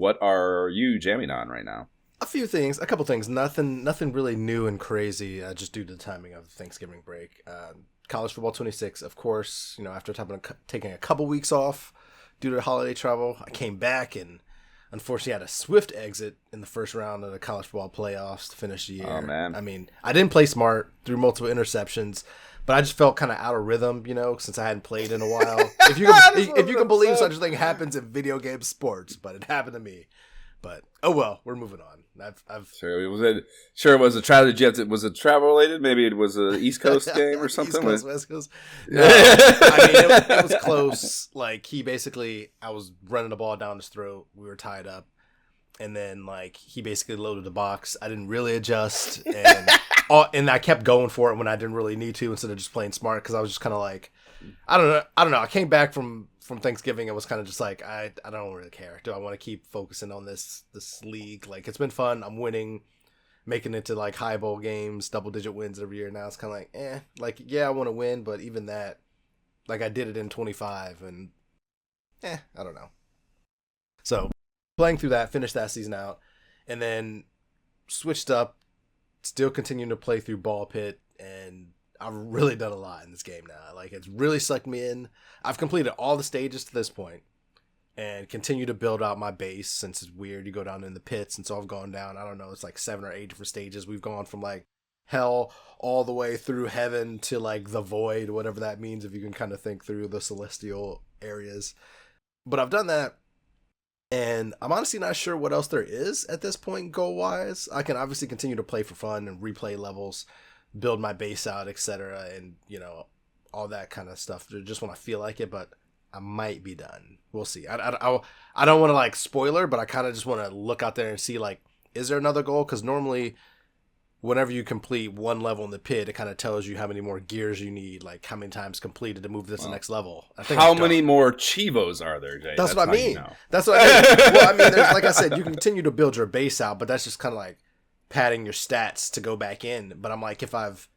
what are you jamming on right now? A couple things. Nothing really new and crazy. Just due to the timing of Thanksgiving break. College football 26, of course. After taking a couple weeks off due to holiday travel, I came back and unfortunately had a swift exit in the first round of the college football playoffs to finish the year. Oh man! I mean, I didn't play smart, threw multiple interceptions, but I just felt kind of out of rhythm, since I hadn't played in a while. If you can believe such a thing happens in video game sports, but it happened to me. But oh well, we're moving on. I've sure it was a travel. Was it travel related? Maybe it was an East Coast game or something. East Coast, West Coast. No, I mean it was close. Like I was running the ball down his throat. We were tied up, and then he basically loaded the box. I didn't really adjust, and I kept going for it when I didn't really need to, instead of just playing smart, because I was just kind of like, I don't know. I came back from Thanksgiving, it was kind of just like, I don't really care. Do I want to keep focusing on this league? It's been fun. I'm winning, making it to high bowl games, double digit wins every year. Now it's kind of I want to win, but even that, I did it in 25, and I don't know. So playing through that, finished that season out, and then switched up, still continuing to play through Ball Pit, and I've really done a lot in this game now. It's really sucked me in. I've completed all the stages to this point and continue to build out my base, since it's weird. You go down in the pits, and so I've gone down, I don't know, it's 7 or 8 different stages. We've gone from hell all the way through heaven to the void, whatever that means, if you can kind of think through the celestial areas. But I've done that, and I'm honestly not sure what else there is at this point goal-wise. I can obviously continue to play for fun and replay levels, build my base out, etc., and all that kind of stuff just when I feel like it. But I might be done. We'll see. I don't want to spoiler, but I kind of just want to look out there and see is there another goal? Because normally whenever you complete one level in the pit, it kind of tells you how many more gears you need, how many times completed to move to the next level. I think how many more Chivos are there, Jay? That's what I mean. That's what I mean. Well, I mean, there's, like I said, you continue to build your base out, but that's just kind of padding your stats to go back in. But I'm if I've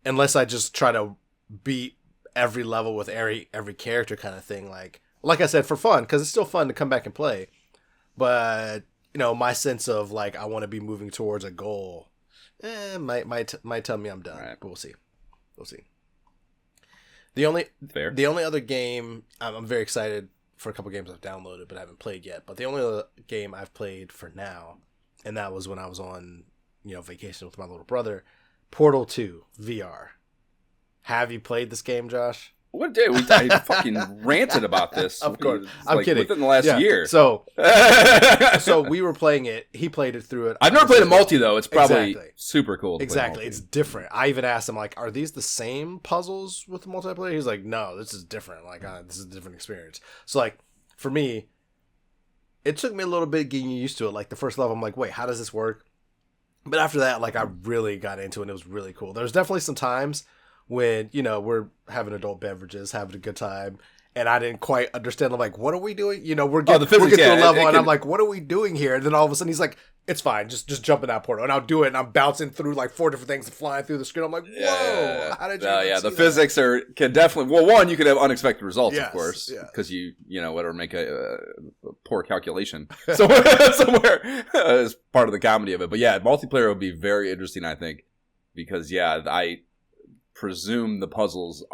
unless I just try to beat every level with every character kind of thing, like I said, for fun, because it's still fun to come back and play. But my sense of I want to be moving towards a goal, might tell me I'm done. Right. But we'll see. The only other game I'm very excited for, a couple games I've downloaded but haven't played yet. But the only other game I've played for now, and that was when I was on vacation with my little brother, Portal 2 VR. Have you played this game, Josh? What day? I fucking ranted about this. Of course. I'm kidding. Within the last year. So we were playing it. He played it through it. I've never played a multi, though. It's probably super cool. Exactly. It's different. I even asked him, are these the same puzzles with the multiplayer? He's like, no, this is different. This is a different experience. So, for me, it took me a little bit getting used to it. The first level, I'm like, wait, how does this work? But after that, I really got into it, and it was really cool. There's definitely some times when, we're having adult beverages, having a good time, and I didn't quite understand. I'm like, what are we doing? We're getting to a level, and I'm like, what are we doing here? And then all of a sudden, he's like, it's fine, just jump in that portal. And I'll do it, and I'm bouncing through 4 different things and flying through the screen. I'm like, whoa, how did you the physics can definitely, well, one, you could have unexpected results, of course, because whatever, make a poor calculation somewhere as part of the comedy of it. But yeah, multiplayer would be very interesting, I think, because I presume the puzzles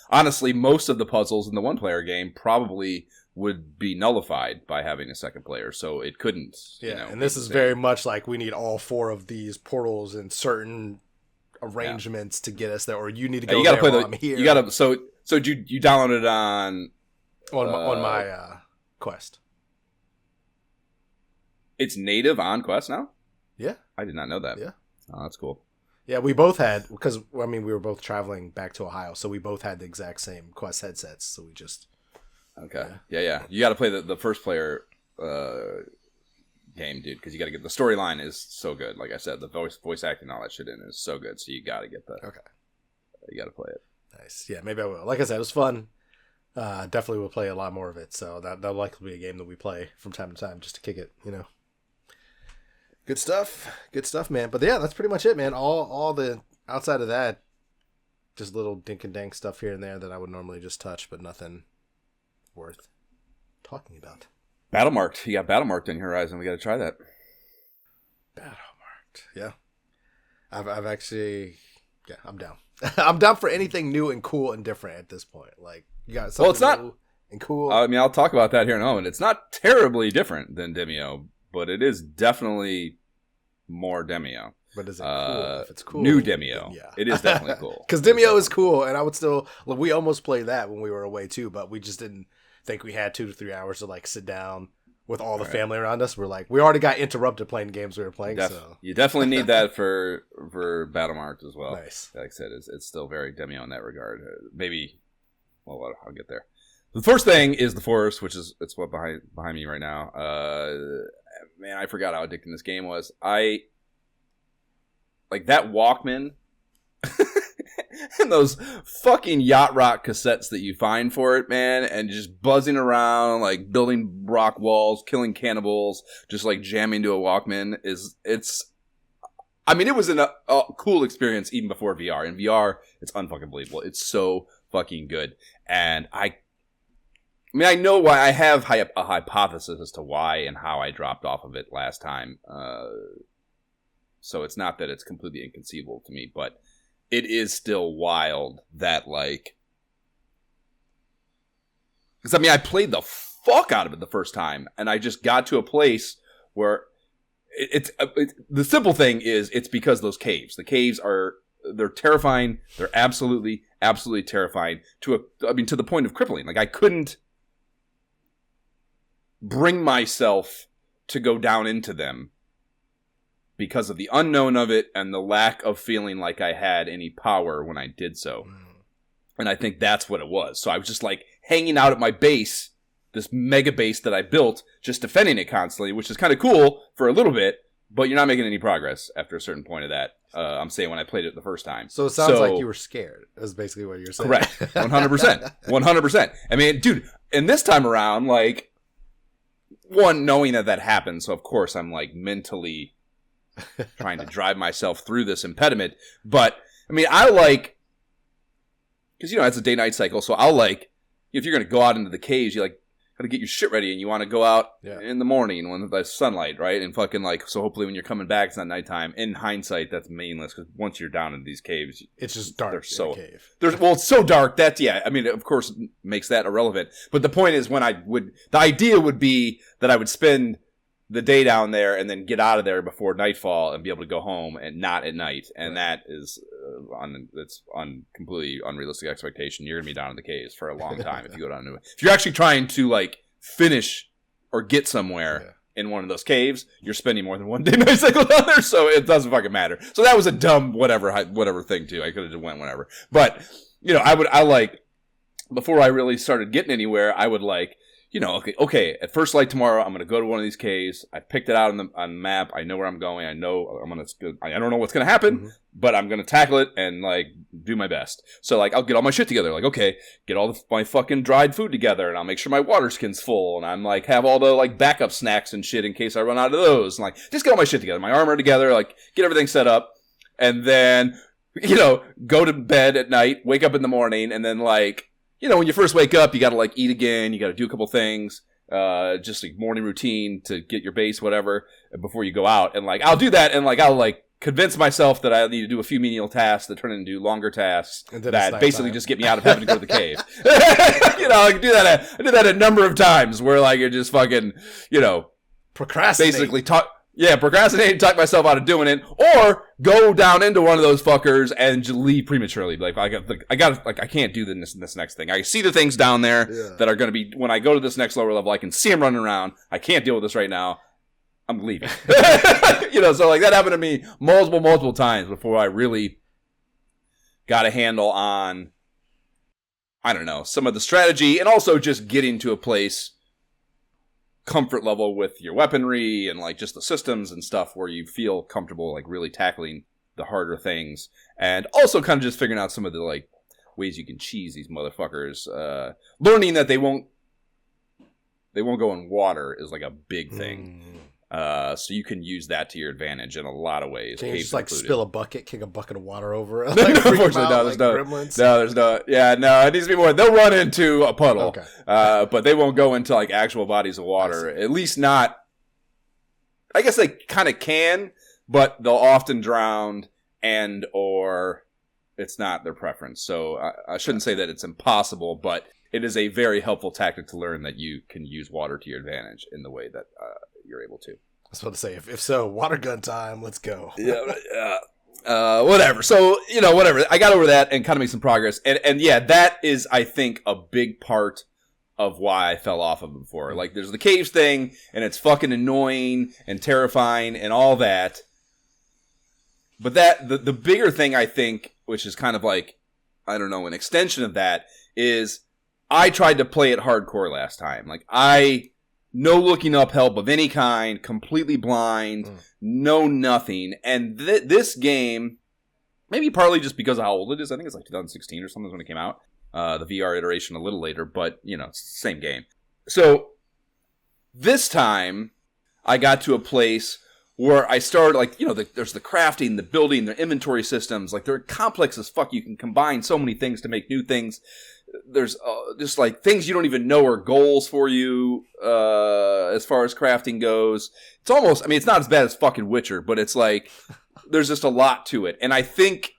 honestly, most of the puzzles in the one player game probably would be nullified by having a second player, so it couldn't. And this is very much we need all 4 of these portals in certain arrangements to get us there, or you need to go. You got to play I'm here. You got to. So you downloaded it on my Quest. It's native on Quest now. Yeah, I did not know that. Yeah, oh, that's cool. Yeah, we both had, because we were both traveling back to Ohio, so we both had the exact same Quest headsets. So we just. Okay. Yeah. You got to play the first player game, dude, because you got to get the storyline is so good. Like I said, the voice acting, all that shit in is so good. So you got to get the. Okay. You got to play it. Nice. Yeah, maybe I will. Like I said, it was fun. Definitely will play a lot more of it. So that'll likely be a game that we play from time to time just to kick it. Good stuff, man. But yeah, that's pretty much it, man. All the outside of that, just little dink and dank stuff here and there that I would normally just touch, but nothing worth talking about? Battle Marked. You got Battle Marked on your horizon. We got to try that. Battle Marked. Yeah. I've actually... Yeah, I'm down. I'm down for anything new and cool and different at this point. Like, you got something new and cool. I mean, I'll talk about that here in a moment. It's not terribly different than Demio, but it is definitely more Demio. But is it cool? If it's cool, new Demio. Yeah. It is definitely cool. Because Demio is cool, and I would still... Like, we almost played that when we were away, too, but we just didn't think we had 2 to 3 hours to, like, sit down with all the family around us. We're like, we already got interrupted playing games we were playing, so... You definitely need that for Battle Marked as well. Nice. Like I said, it's still very Demio in that regard. Maybe... Well, I'll get there. The first thing is the Forest, which is... It's what behind me right now. Man, I forgot how addicting this game was. Like, that Walkman... and those fucking yacht rock cassettes that you find for it, man, and just buzzing around, like building rock walls, killing cannibals, just like jamming to a Walkman it was a cool experience even before VR. In VR, it's unfucking believable. It's so fucking good. And I know why. I have a hypothesis as to why and how I dropped off of it last time. So it's not that it's completely inconceivable to me, but it is still wild that, like... Because, I mean, I played the fuck out of it the first time, and I just got to a place where... the simple thing is, it's because those caves. The caves they're terrifying. They're absolutely, absolutely terrifying. To the point of crippling. Like, I couldn't bring myself to go down into them, because of the unknown of it and the lack of feeling like I had any power when I did so. And I think that's what it was. So I was just like hanging out at my base, this mega base that I built, just defending it constantly, which is kind of cool for a little bit, but you're not making any progress after a certain point of that. I'm saying when I played it the first time. So it sounds like you were scared, is basically what you're saying. Correct. 100%. 100%. I mean, dude, and this time around, like, one, knowing that happened, so of course I'm like mentally... trying to drive myself through this impediment. But, I mean, I like... Because, it's a day-night cycle, so I'll like... If you're going to go out into the caves, you, like, got to get your shit ready, and you want to go out in the morning when there's sunlight, right? And fucking, like... So hopefully when you're coming back, it's not nighttime. In hindsight, that's meaningless, because once you're down in these caves... It's just dark in a cave. It's so dark, I mean, of course, makes that irrelevant. But the point is, the idea would be that I would spend... the day down there and then get out of there before nightfall and be able to go home and not at night. And that is that's completely unrealistic expectation. You're going to be down in the caves for a long time if you go down to it. If you're actually trying to like finish or get somewhere in one of those caves, you're spending more than one day night cycle down there, so it doesn't fucking matter. So that was a dumb whatever thing too. I could have just went whenever. But, I like, before I really started getting anywhere, I would like, okay, at first light tomorrow, I'm going to go to one of these caves. I picked it out on the map. I know where I'm going. I know I don't know what's going to happen, but I'm going to tackle it and, like, do my best. So, like, I'll get all my shit together. Like, okay, get all my fucking dried food together, and I'll make sure my water skin's full, and I'm, like, have all the, like, backup snacks and shit in case I run out of those. And, like, just get all my shit together. My armor together, like, get everything set up, and then, go to bed at night, wake up in the morning, and then, like, when you first wake up, you got to, like, eat again. You got to do a couple things, just like morning routine to get your base, whatever, before you go out. And, like, I'll do that. And, like, I'll, like, convince myself that I need to do a few menial tasks that turn into longer tasks that basically just get me out of having to go to the cave. I do that a number of times where, like, you're just fucking, procrastinate. Basically procrastinate and talk myself out of doing it, or go down into one of those fuckers and just leave prematurely. Like, I can't do this next thing. I see the things down there that are going to be, when I go to this next lower level, I can see them running around. I can't deal with this right now. I'm leaving. So like that happened to me multiple times before I really got a handle on, I don't know, some of the strategy, and also just getting to a place, comfort level with your weaponry and like just the systems and stuff where you feel comfortable like really tackling the harder things, and also kind of just figuring out some of the like ways you can cheese these motherfuckers. Learning that they won't go in water is like a big thing. So you can use that to your advantage in a lot of ways. Can you just included. Spill a bucket, kick a bucket of water over it? Unfortunately, no, there's no. Gremlins? No, there's no. Yeah, no, it needs to be more. They'll run into a puddle, Okay. But they won't go into like actual bodies of water. At least not. I guess they kind of can, but they'll often drown or it's not their preference. So I shouldn't say that it's impossible, but it is a very helpful tactic to learn that you can use water to your advantage in the way that you're able to. I was about to say, if so, water gun time, let's go. Whatever. So, whatever. I got over that and kind of made some progress. And yeah, that is, I think, a big part of why I fell off of it before. Like, there's the caves thing, and it's fucking annoying and terrifying and all that. But the bigger thing, I think, which is kind of like, I don't know, an extension of that, is I tried to play it hardcore last time. Like, no looking up help of any kind, completely blind, no nothing. And this game, maybe partly just because of how old it is, I think it's like 2016 or something when it came out. The VR iteration a little later, but, it's the same game. So, this time, I got to a place where I started, like, there's the crafting, the building, the inventory systems. Like, they're complex as fuck. You can combine so many things to make new things. There's just like things you don't even know are goals for you as far as crafting goes. It's almost, it's not as bad as fucking Witcher, but it's like there's just a lot to it. And I think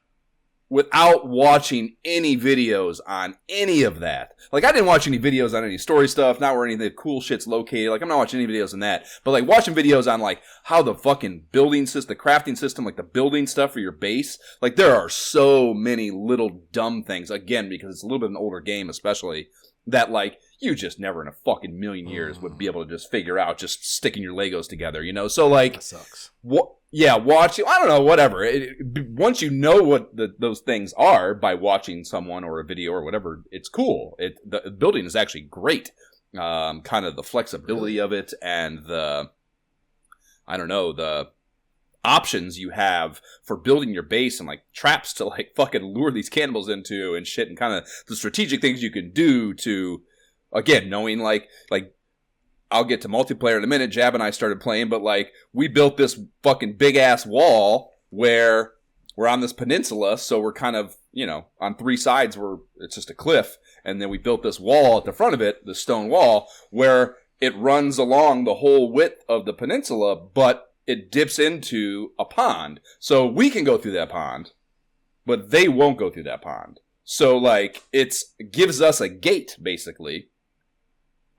without watching any videos on any of that, like I didn't watch any videos on any story stuff, not where any of the cool shit's located. Like I'm not watching any videos on that, but like watching videos on like how the fucking building system, the crafting system, like the building stuff for your base. Like there are so many little dumb things, again, because it's a little bit of an older game, especially that like you just never in a fucking million years would be able to just figure out just sticking your Legos together, So like, that sucks. Yeah, watching, I don't know, whatever. Once you know what those things are by watching someone or a video or whatever, it's cool. The building is actually great. Kind of the flexibility of it and the options you have for building your base and like traps to like fucking lure these cannibals into and shit, and kind of the strategic things you can do to, again, knowing like I'll get to multiplayer in a minute. Jab and I started playing, but like we built this fucking big ass wall where we're on this peninsula, so we're kind of, on three sides where it's just a cliff, and then we built this wall at the front of it, the stone wall, where it runs along the whole width of the peninsula, but it dips into a pond. So we can go through that pond, but they won't go through that pond. So like it gives us a gate basically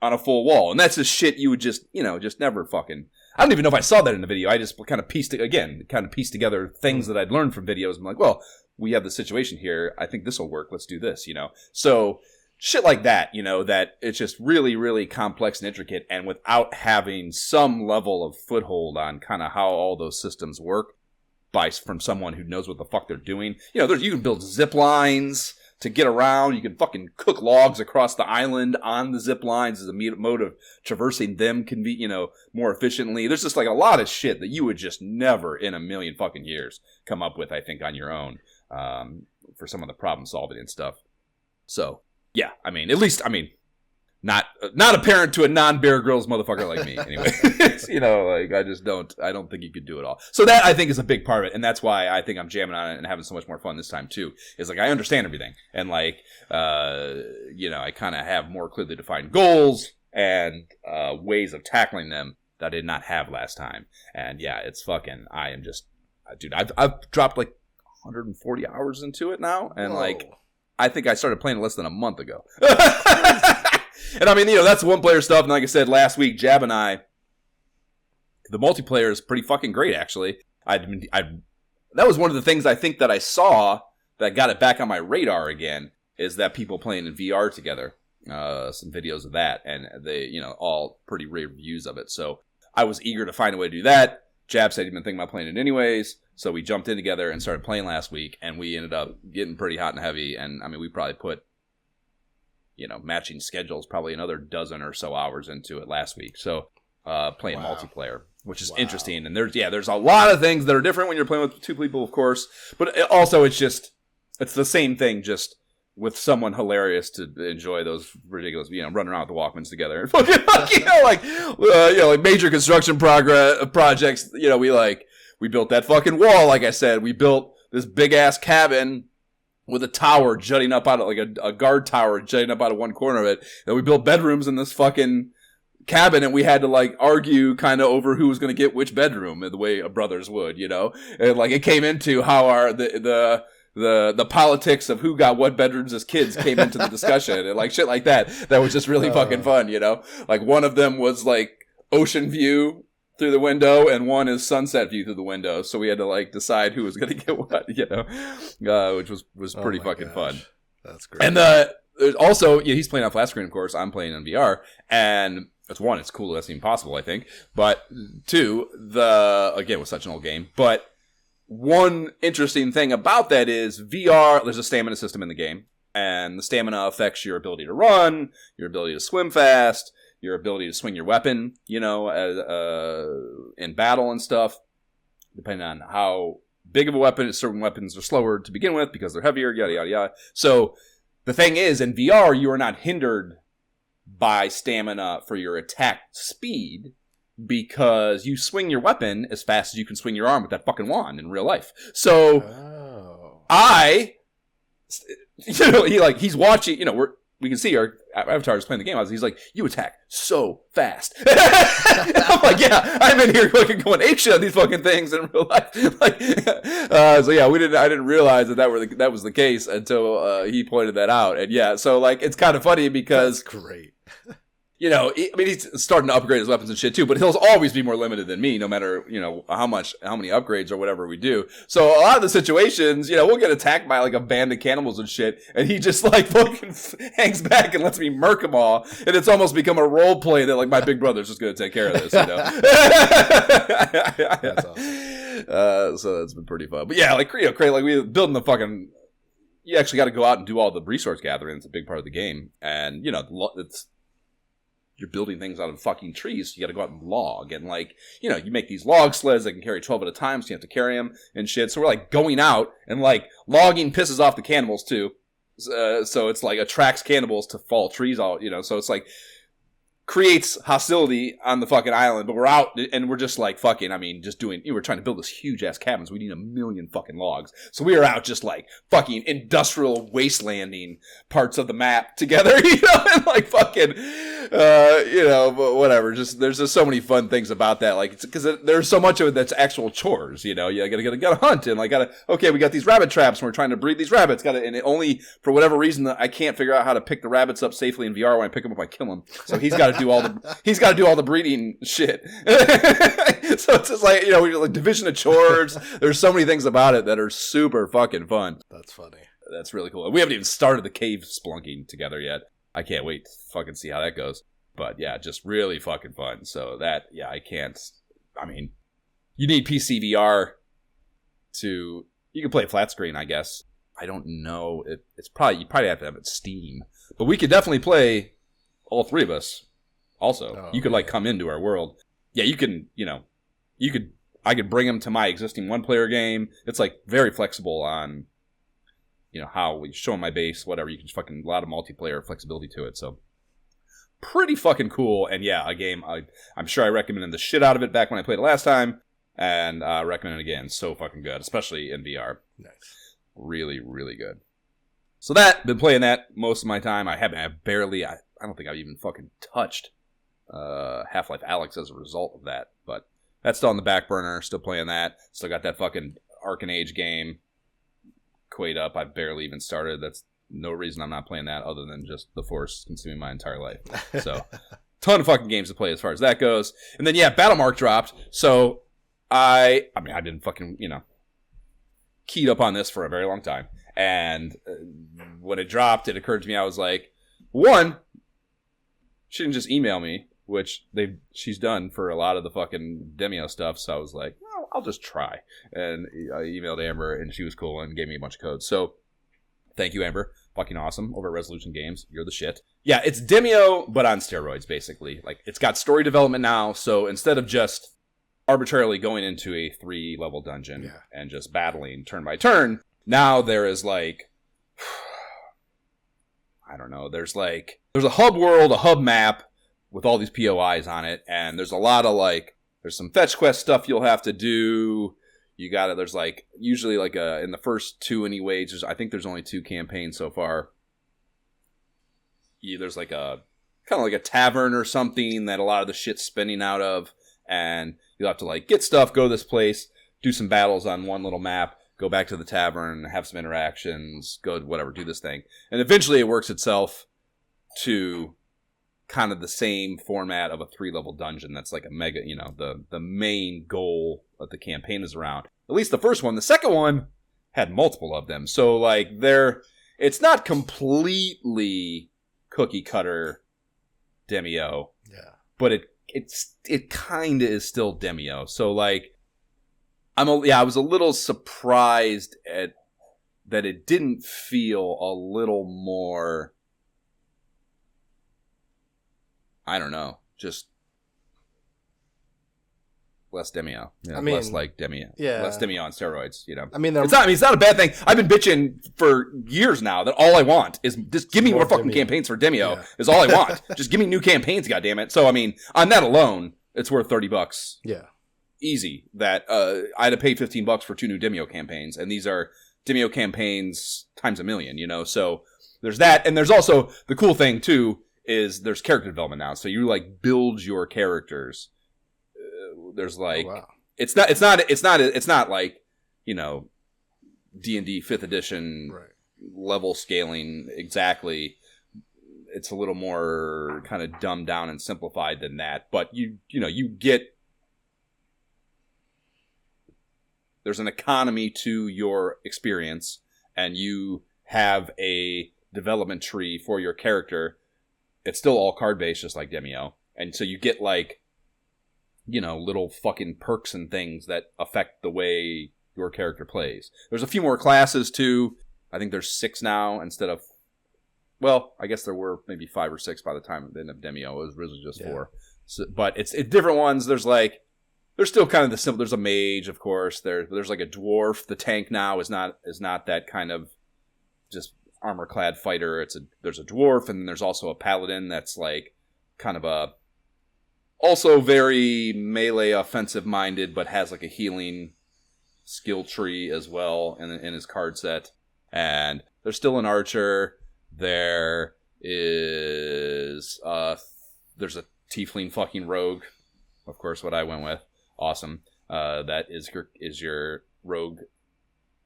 on a full wall. And that's the shit you would just never fucking... I don't even know if I saw that in the video. I just kind of pieced together things that I'd learned from videos. I'm like, well, we have the situation here. I think this will work. Let's do this, So shit like that, that it's just really, really complex and intricate. And without having some level of foothold on kind of how all those systems work from someone who knows what the fuck they're doing. You can build zip lines to get around. You can fucking cook logs across the island on the zip lines as a mode of traversing them can be, more efficiently. There's just like a lot of shit that you would just never in a million fucking years come up with, I think, on your own for some of the problem solving and stuff. So, yeah, not apparent to a non-Bear Grylls motherfucker like me, anyway. I don't think you could do it all. So that, I think, is a big part of it, and that's why I think I'm jamming on it and having so much more fun this time, too, is, like, I understand everything, and, like, I kind of have more clearly defined goals and ways of tackling them that I did not have last time, and, yeah, it's fucking, I am just, dude, I've dropped, like, 140 hours into it now, and, like, I think I started playing it less than a month ago. And that's one-player stuff. And like I said, last week, Jab and I, the multiplayer is pretty fucking great, actually. That was one of the things I think that I saw that got it back on my radar again, is that people playing in VR together. Some videos of that, and they, all pretty rave reviews of it. So I was eager to find a way to do that. Jab said he'd been thinking about playing it anyways. So we jumped in together and started playing last week, and we ended up getting pretty hot and heavy. And we probably put, matching schedules, probably another dozen or so hours into it last week. So, playing multiplayer, which is interesting. And there's a lot of things that are different when you're playing with two people, of course. But also, it's the same thing, just with someone hilarious to enjoy those ridiculous, running around with the Walkmans together and fucking, like major construction projects. We built that fucking wall. Like I said, we built this big ass cabin with a tower jutting up out of, like a guard tower jutting up out of one corner of it. And we built bedrooms in this fucking cabin, and we had to like argue kind of over who was going to get which bedroom, the way brothers would, and like it came into how the politics of who got what bedrooms as kids came into the discussion and like shit like that was just really fucking fun. Like one of them was like ocean view through the window and one is sunset view through the window, so we had to like decide who was going to get what, which was pretty fucking fun. That's great. And there's also, he's playing on flat screen, of course, I'm playing on VR, and it's one, it's cool, that's even possible, I think, but two, again, it was such an old game, but one interesting thing about that is VR, there's a stamina system in the game, and the stamina affects your ability to run, your ability to swim fast, your ability to swing your weapon, in battle and stuff, depending on how big of a weapon. Certain weapons are slower to begin with because they're heavier, yada, yada, yada. So the thing is, in VR, you are not hindered by stamina for your attack speed because you swing your weapon as fast as you can swing your arm with that fucking wand in real life. So he's watching, we can see our avatar is playing the game. He's like, you attack so fast. I'm like, yeah, I'm in here fucking going apeshit on these fucking things in real life. So yeah, I didn't realize that was the case until he pointed that out. And yeah, so like it's kind of funny because that's great. He's starting to upgrade his weapons and shit too, but he'll always be more limited than me, no matter, how many upgrades or whatever we do. So a lot of the situations, we'll get attacked by like a band of cannibals and shit, and he just like fucking hangs back and lets me murk them all, and it's almost become a role play that like my big brother's just going to take care of this, That's awesome. So that's been pretty fun. But yeah, like, like we building the fucking, you actually got to go out and do all the resource gathering. It's a big part of the game, and you're building things out of fucking trees, so you gotta go out and log, and like, you make these log sleds that can carry 12 at a time, so you have to carry them and shit, so we're like going out, and like, logging pisses off the cannibals too, so it's like attracts cannibals to fall trees out, so it's like, creates hostility on the fucking island, but we're out, and we're just like fucking, we're trying to build this huge ass cabin, so we need 1 million fucking logs, so we are out just like, fucking industrial wastelanding parts of the map together, and like fucking, but whatever, there's just so many fun things about that, like, because there's so much of it that's actual chores, you gotta hunt, and like, okay, we got these rabbit traps, and we're trying to breed these rabbits, and it only, for whatever reason, I can't figure out how to pick the rabbits up safely in VR. When I pick them up, I kill them, so he's got to do all the breeding shit. So it's just like, we're like division of chores. There's so many things about it that are super fucking fun. That's funny. That's really cool. We haven't even started the cave splunking together yet. I can't wait to fucking see how that goes. But yeah, just really fucking fun. So that, yeah, you need PC VR you can play flat screen, I guess. I don't know. You probably have to have it Steam. But we could definitely play, all three of us. Also, you could like come into our world. Yeah, you can, I could bring them to my existing one-player game. It's like very flexible on, how we show my base, whatever. You can just fucking, a lot of multiplayer flexibility to it. So pretty fucking cool. And yeah, a game, I'm sure I recommended the shit out of it back when I played it last time. And recommend it again. So fucking good, especially in VR. Nice. Really, really good. So been playing that most of my time. I don't think I've even fucking touched Half-Life Alyx as a result of that, but that's still on the back burner, still playing that, still got that fucking Arcane Age game queued up. I barely even started. That's no reason I'm not playing that other than just the Force consuming my entire life. So ton of fucking games to play as far as that goes. And then yeah, Battlemark dropped, so I've been fucking keyed up on this for a very long time, and when it dropped, it occurred to me, I was like, one, she didn't just email me, which she's done for a lot of the fucking Demio stuff. So I was like, well, I'll just try. And I emailed Amber, and she was cool and gave me a bunch of codes. So thank you, Amber. Fucking awesome. Over at Resolution Games. You're the shit. Yeah, it's Demio, but on steroids, basically. Like, it's got story development now. So instead of just arbitrarily going into a 3-level dungeon and just battling turn by turn, now there is like I don't know. There's a hub world, a hub map with all these POIs on it, and there's a lot of there's some fetch quest stuff you'll have to do. There's usually in the first 2 anyways, I think there's only 2 campaigns so far. There's kind of like a tavern or something that a lot of the shit's spinning out of, and you'll have to get stuff, go to this place, do some battles on one little map, go back to the tavern, have some interactions, go whatever, do this thing. And eventually it works itself to kind of the same format of a 3-level dungeon that's like a mega, the main goal of the campaign is around. At least the first one. The second one had multiple of them. So it's not completely cookie cutter Demio. Yeah. But it kind of is still Demio. So I was a little surprised at that it didn't feel a little more, I don't know, just less Demio. Less like Demio. Yeah. Less Demio on steroids, it's not a bad thing. I've been bitching for years now that all I want is just give me more fucking campaigns for Demio is all I want. Just give me new campaigns, goddammit. So, on that alone, it's worth $30. Yeah. Easy. That I'd have paid $15 for 2 new Demio campaigns, and these are Demio campaigns times a million, So there's that, and there's also the cool thing too is there's character development now. So you build your characters. There's oh, wow. it's not like D&D 5th edition level scaling exactly. It's a little more kind of dumbed down and simplified than that. But you get, there's an economy to your experience, and you have a development tree for your character. It's still all card based, just like Demio, and so you get little fucking perks and things that affect the way your character plays. There's a few more classes too. I think there's 6 now instead of, well, I guess there were maybe 5 or 6 by the time of the end of Demio. It was originally just 4. So, but it's different ones. There's still kind of the simple. There's a mage, of course. There's a dwarf. The tank now is not that kind of just armor clad fighter. There's a dwarf, and then there's also a paladin that's kind of a also very melee offensive minded, but has a healing skill tree as well in his card set. And there's still an archer. There is there's a tiefling fucking rogue, of course, what I went with. Awesome. That is your rogue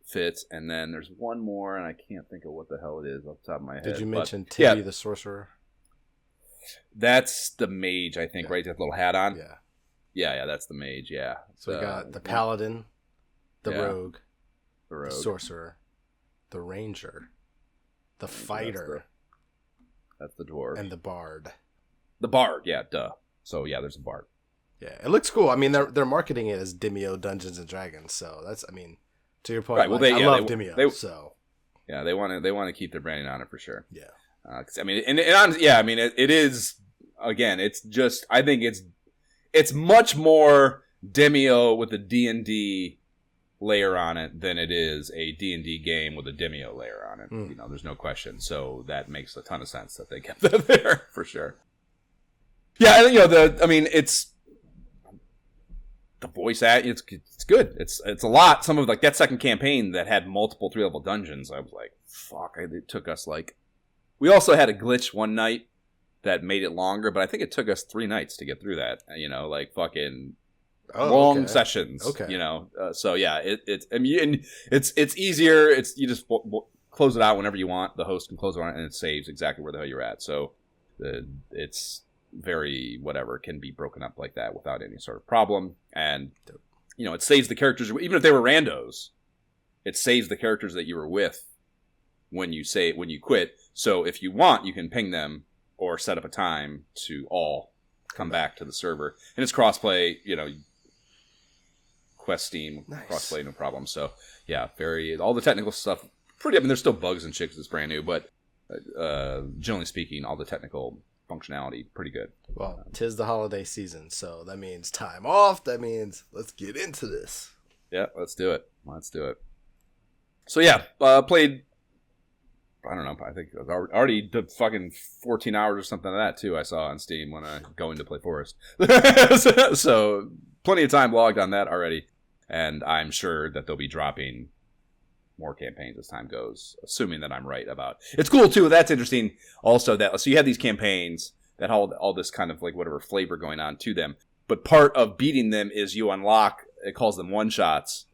fit. And then there's one more, and I can't think of what the hell it is off the top of my head. Did you mention Tibby the sorcerer? That's the mage, I think, right? That little hat on? Yeah. Yeah, that's the mage, yeah. So we got the paladin, the rogue, the sorcerer, the ranger, the fighter. That's the dwarf. And the bard. The bard, yeah, duh. So, yeah, there's a bard. Yeah, it looks cool. They're marketing it as Demio Dungeons and Dragons, so that's, to your point, right, well, I love Demio, so. Yeah, they want to keep their branding on it for sure. Yeah. It is, again, it's just, I think it's much more Demio with a D&D layer on it than it is a D&D game with a Demio layer on it. There's no question. So that makes a ton of sense that they kept that there for sure. Yeah, and it's the voice act. It's good. It's a lot. Some of that second campaign that had multiple 3-level dungeons. I was like, fuck. It took us we also had a glitch one night that made it longer, but I think it took us 3 nights to get through that. Fucking long sessions. Okay. So yeah, it's easier. You just close it out whenever you want. The host can close it out, and it saves exactly where the hell you're at. So it's very whatever, can be broken up like that without any sort of problem. And it saves the characters, even if they were randos. It saves the characters that you were with when you quit. So if you want, you can ping them or set up a time to all come back to the server. And it's crossplay, Quest Steam, crossplay, no problem. So yeah, all the technical stuff, there's still bugs and shit 'cause it's brand new, but generally speaking, all the technical functionality, pretty good. Well, 'tis the holiday season, so that means time off. That means let's get into this. Yeah, let's do it. So yeah, played I don't know. I think I already did fucking 14 hours or something of that too. I saw on Steam when I go in to play Forest. So plenty of time logged on that already, and I'm sure that they'll be dropping more campaigns as time goes, assuming that I'm right about. It's cool too. That's interesting. Also, that so you have these campaigns that hold all this kind of like whatever flavor going on to them, but part of beating them is you unlock. It calls them one shots.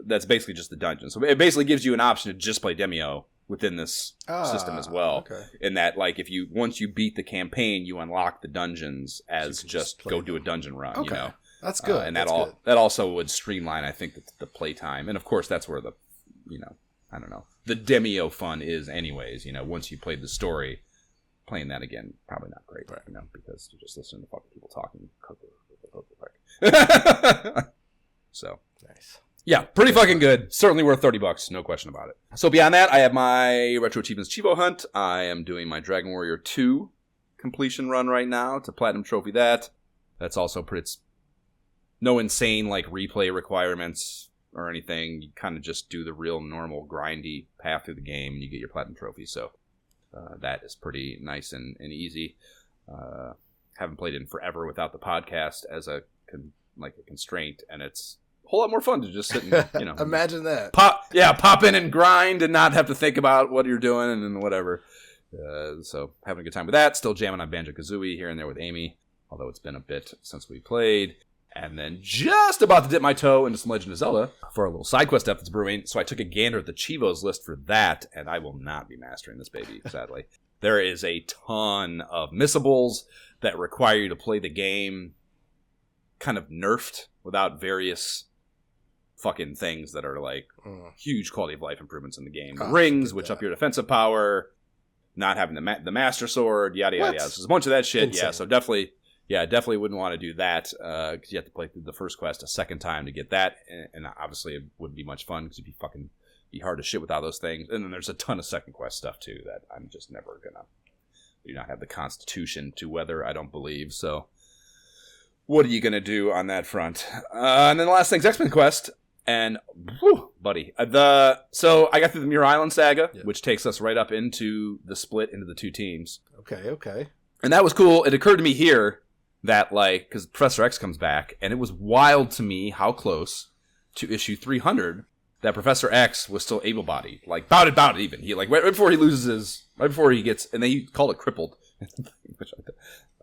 That's basically just the dungeon. So it basically gives you an option to just play Demio within this system as well. Okay. In that, like, if you once you beat the campaign, you unlock the dungeons as so just go do a dungeon run. Okay. You know, that's good. And that also would streamline, I think, the play time. And of course, that's where the I don't know, the Demio fun is, anyways. You know, once you played the story, playing that again probably not great, right? You know, because you're just listening to fucking people talking. So nice. Yeah, pretty fucking good. Certainly worth $30, no question about it. So beyond that, I have my Retro Achievements Chivo Hunt. I am doing my Dragon Warrior 2 completion run right now to Platinum Trophy that. That's also pretty... no insane, like, replay requirements or anything. You kind of just do the real normal grindy path through the game and you get your Platinum Trophy. So that is pretty nice and easy. Haven't played it in forever without the podcast as a constraint, and it's a whole lot more fun to just sit and, you know. Imagine that. Pop in and grind and not have to think about what you're doing and whatever. So having a good time with that. Still jamming on Banjo-Kazooie here and there with Amy, although it's been a bit since we played. And then just about to dip my toe into some Legend of Zelda for a little side quest stuff that's brewing. So I took a gander at the Chivos list for that, and I will not be mastering this baby, sadly. There is a ton of missables that require you to play the game kind of nerfed without various fucking things that are like huge quality of life improvements in the game. Rings, which up your defensive power, not having the Master Sword, yada, yada, yada. So there's a bunch of that shit. Insane. Yeah, so definitely wouldn't want to do that because you have to play through the first quest a second time to get that. And obviously it wouldn't be much fun because it'd be hard to shit without those things. And then there's a ton of second quest stuff too that I'm just never gonna do not have the constitution to weather, I don't believe. So what are you gonna do on that front? And then the last thing's X-Men Quest. And whew, buddy, so I got through the Muir Island saga, which takes us right up into the split into the two teams. Okay. And that was cool. It occurred to me here that, like, because Professor X comes back, and it was wild to me how close to issue 300 that Professor X was still able-bodied. Like, about it even. He, like, right before he loses his, right before he gets, and they called it crippled, which I thought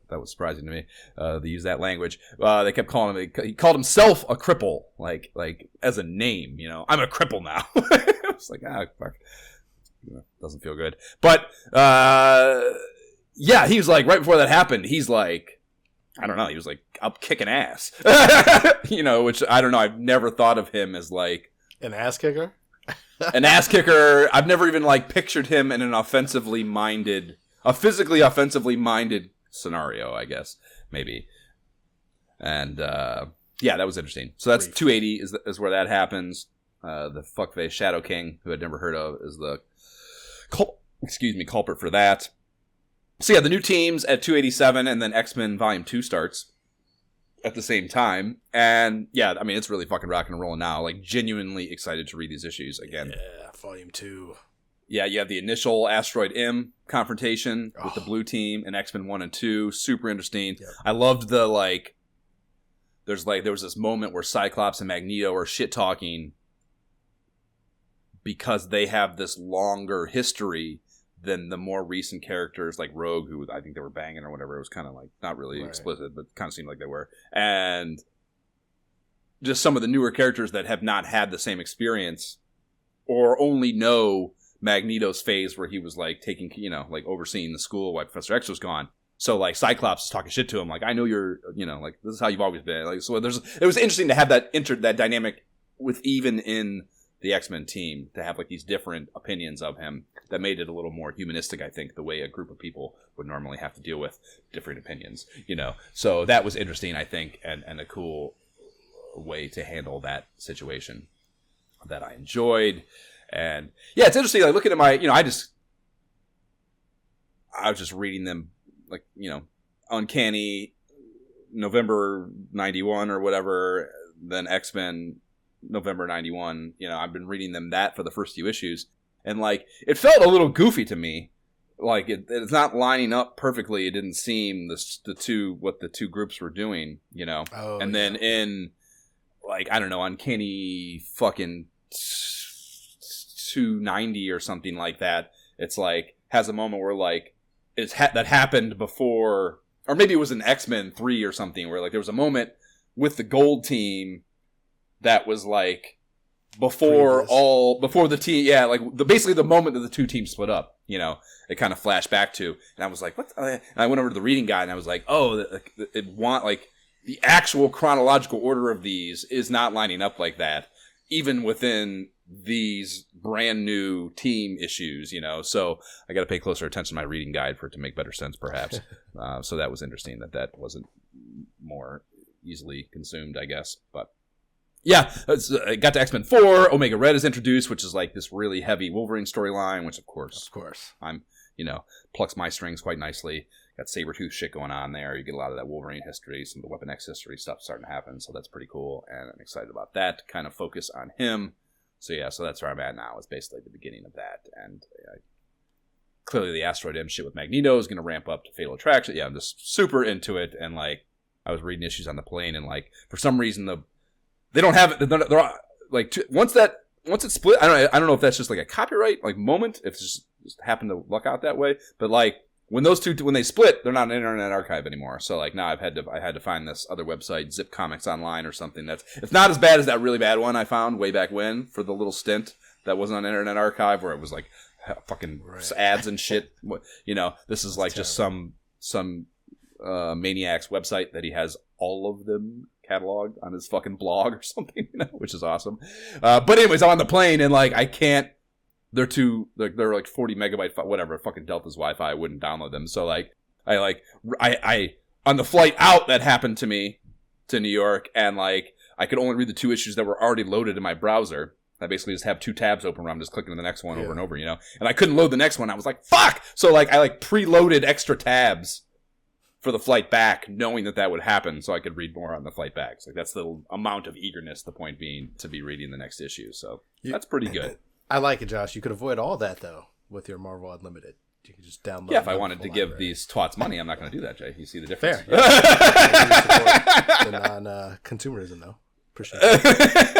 that was surprising to me. They use that language. They kept calling him, he called himself a cripple, like as a name, you know. I'm a cripple now. I was like, fuck. Doesn't feel good. But, yeah, he was like, right before that happened, he's like, I don't know, he was like up kicking ass. You know, which I don't know, I've never thought of him as like an ass kicker. An ass kicker. I've never even like pictured him in a physically offensively minded scenario, I guess, maybe. And yeah, that was interesting. So that's 280 is where that happens. The fuckface Shadow King, who I'd never heard of, is the culprit for that. So yeah, the new teams at 287, and then X-Men Volume 2 starts at the same time. And yeah, I mean, it's really fucking rocking and rolling now. Like, genuinely excited to read these issues again. Yeah, Volume 2. Yeah, you have the initial Asteroid M confrontation with the blue team and X-Men 1 and 2. Super interesting. Yep. I loved the, like, there was this moment where Cyclops and Magneto are shit-talking because they have this longer history than the more recent characters like Rogue, who I think they were banging or whatever. It was kind of like not really explicit, but kind of seemed like they were. And just some of the newer characters that have not had the same experience or only know Magneto's phase where he was like taking, you know, like overseeing the school while Professor X was gone. So like Cyclops is talking shit to him, like, I know you're, you know, like, this is how you've always been. Like, so it was interesting to have that dynamic with even in the X-Men team, to have like these different opinions of him that made it a little more humanistic, I think, the way a group of people would normally have to deal with different opinions, you know. So that was interesting, I think, and a cool way to handle that situation that I enjoyed. And yeah, it's interesting, like looking at my, you know, I was just reading them, like, you know, Uncanny November 91 or whatever, then X-Men November 91, you know, I've been reading them that for the first few issues, And like, it felt a little goofy to me. Like, it's not lining up perfectly. It didn't seem what the two groups were doing, you know? Oh, and then in, like, I don't know, Uncanny fucking 290 or something like that, it's like, has a moment where, like, that happened before, or maybe it was in X-Men 3 or something, where, like, there was a moment with the gold team that was, like, before the team, yeah, like, basically the moment that the two teams split up, you know, it kind of flashed back to, and I was like, what? And I went over to the reading guide, and I was like, oh, the actual chronological order of these is not lining up like that, even within these brand new team issues, you know. So I got to pay closer attention to my reading guide for it to make better sense, perhaps. So that was interesting that wasn't more easily consumed, I guess. But yeah, I got to X-Men 4. Omega Red is introduced, which is like this really heavy Wolverine storyline, which of course, I'm, you know, plucks my strings quite nicely. Got Sabretooth shit going on there. You get a lot of that Wolverine history, some of the Weapon X history stuff starting to happen, so that's pretty cool, and I'm excited about that, to kind of focus on him. So yeah, so that's where I'm at now, is basically the beginning of that, and clearly the Asteroid M shit with Magneto is going to ramp up to Fatal Attraction. Yeah, I'm just super into it, and like, I was reading issues on the plane, and like, for some reason, they don't have it, they're like, once it's split, I don't know if that's just like a copyright, like, moment, if it's just happened to luck out that way, but like, when they split, they're not an Internet Archive anymore. So like, now I had to find this other website, Zip Comics Online or something. It's not as bad as that really bad one I found way back when for the little stint that wasn't on Internet Archive, where it was like fucking ads and shit. You know, this is like just some maniac's website that he has all of them cataloged on his fucking blog or something, you know, which is awesome. But anyways, I'm on the plane, and like, I can't. They're like 40 megabyte, whatever, fucking Delta's Wi-Fi. I wouldn't download them. So like, I on the flight out, that happened to me to New York, and like, I could only read the 2 issues that were already loaded in my browser. I basically just have 2 tabs open where I'm just clicking on the next one over and over, you know, and I couldn't load the next one. I was like, fuck. So like, I like preloaded extra tabs for the flight back, knowing that would happen, so I could read more on the flight back. So like, that's the amount of eagerness, the point being to be reading the next issue. So that's pretty good. I like it, Josh. You could avoid all that, though, with your Marvel Unlimited. You could just download. Yeah, if I wanted to give these twats money, I'm not going to do that, Jay. You see the difference? Fair. Yeah. The non-consumerism, though. Appreciate it.